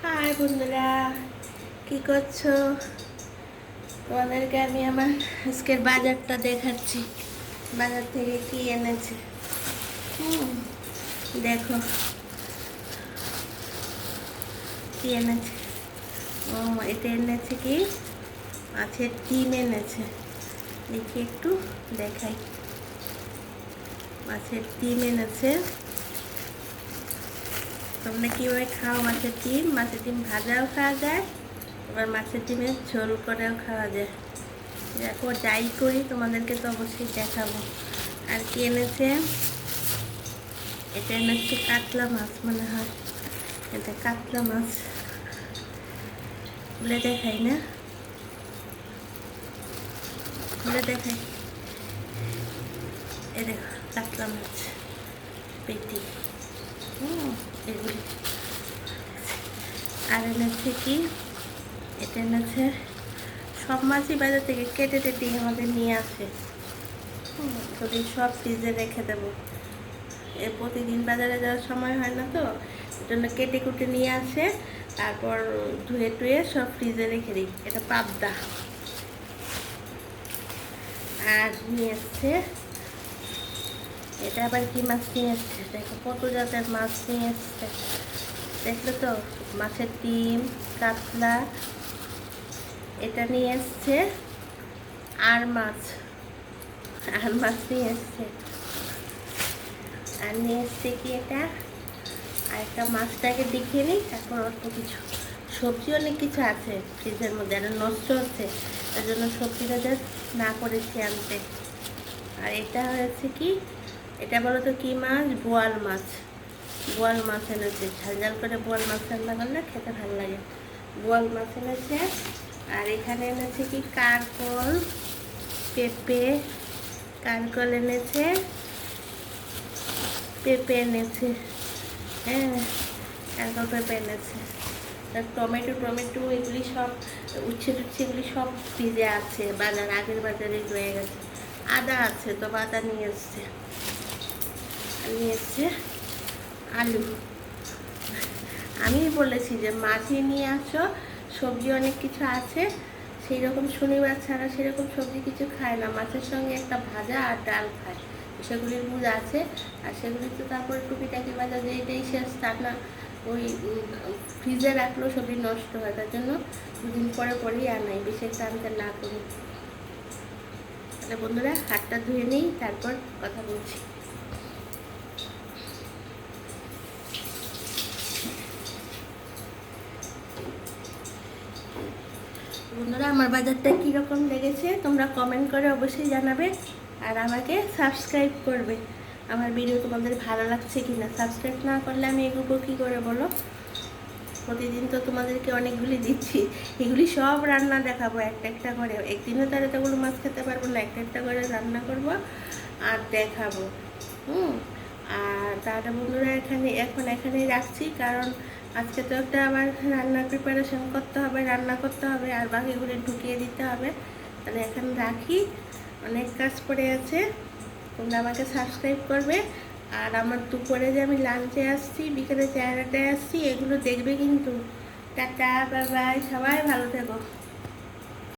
High বন্ধুরা, কি করছো? তোমাদেরকে আমি আমার আজকের বাজারটা দেখাচ্ছি। বাজার থেকে কি এনেছে দেখো কি এনেছে। ও, এটা এনেছে কি মাছের ডিম এনেছে। দেখি একটু দেখাই। মাছের ডিম এনেছে। তোমরা কীভাবে খাও মাছের ডিম? মাছের ডিম ভাজাও খাওয়া যায়, এবার মাছের ডিমের ঝোল করেও খাওয়া যায়। দেখো, যাই করি তোমাদেরকে তো অবশ্যই দেখাবো। আর কি এনেছে? এটা এনেছে কাতলা মাছ মনে হয়। এটা কাতলা মাছ খুলে দেখাই না, খুলে দেখাই। এ দেখো কাতলা মাছ পেটি। এগুলি আর এনেছে কি, এটা এনেছে সব মাছই বাজার থেকে কেটে টেটে আমাদের নিয়ে আসে। যদি সব ফ্রিজে রেখে দেবো, এ প্রতিদিন বাজারে যাওয়ার সময় হয় না, তো এই জন্য কেটে কুটে নিয়ে আসে, তারপর ধুয়ে টুয়ে সব ফ্রিজে রেখে দিই। এটা পাবদা। আর নিয়ে এসছে, এটা আবার কি মাছ নিয়ে এসছে দেখো, কত জাতের মাছ নিয়ে এসছে দেখলে তো। মাছের ডিম, কাতলা, এটা নিয়ে এসছে আর মাছ নিয়ে এসছে। আর নিয়ে এসছে কি এটা, আর একটা মাছটাকে দেখিয়ে নিই, তারপর অল্প কিছু সবজি, অনেক কিছু আছে ফ্রিজের মধ্যে, আর নষ্ট হচ্ছে, তার জন্য সবজিটা জাস্ট না করেছি আনতে। আর এটা হয়েছে কি, এটা বলো তো কি মাছ? বোয়াল মাছ। বোয়াল মাছ এনেছে, ঝাল ঝাল করে বোয়াল মাছ রান্না করলে খেতে ভালো লাগে। বোয়াল মাছ এনেছে। আর এখানে এনেছে কি কারকল, পেঁপে, কারকল এনেছে, পেঁপে এনেছে। হ্যাঁ, কারকল পেঁপে এনেছে। টমেটো এগুলি সব, উচ্ছে টুচ্ছে এগুলি সব ফ্রিজে আছে, বাজার আগের বাজারে রয়ে গেছে। আদা আছে, তো আদা নিয়ে এসছে। আলু। আমি বলেছি যে মাছই নিয়ে আসো, সবজি অনেক কিছু আছে। সেই রকম শনিবার ছাড়া সেরকম সবজি কিছু খায় না, মাছের সঙ্গে একটা ভাজা আর ডাল খায়, সেগুলির বুঝ আছে। আর সেগুলি তো তারপরে টুকিটাকি ভাজা যে এটাই শেষ, তার না ওই ফ্রিজে রাখলেও সবজি নষ্ট হয়, তার জন্য দুদিন পরে পরেই আনাই, বেশি একটা আনতে না করি। তাহলে বন্ধুরা, হাতটা ধুয়ে নিই, তারপর কথা বলছি। বন্ধুরা, আমার বাজারটা কীরকম লেগেছে তোমরা কমেন্ট করে অবশ্যই জানাবে, আর আমাকে সাবস্ক্রাইব করবে। আমার ভিডিও তোমাদের ভালো লাগছে কি না, সাবস্ক্রাইব না করলে আমি এগুলো কী করে বলো? প্রতিদিন তো তোমাদেরকে অনেকগুলি দিচ্ছি, এগুলি সব রান্না দেখাবো একটা একটা করে। একদিনও তার এতগুলো মাছ খেতে পারবো না, একটা একটা করে রান্না করব আর দেখাবো। আর তাহলে বন্ধুরা, এখানেই রাখছি, কারণ আজকে তো একটা আবার রান্নার প্রিপারেশন করতে হবে, রান্না করতে হবে, আর বাকিগুলো ঢুকিয়ে দিতে হবে। তাহলে এখন রাখি, অনেক কাজ পড়ে আছে। তোমরা আমাকে সাবস্ক্রাইব করবে, আর আমার দুপুরে যে আমি লাঞ্চে আসছি, বিকেলে 4টায় আসছি, এগুলো দেখবে কিন্তু। টাটা, বাই বাই, সবাই ভালো থেকো।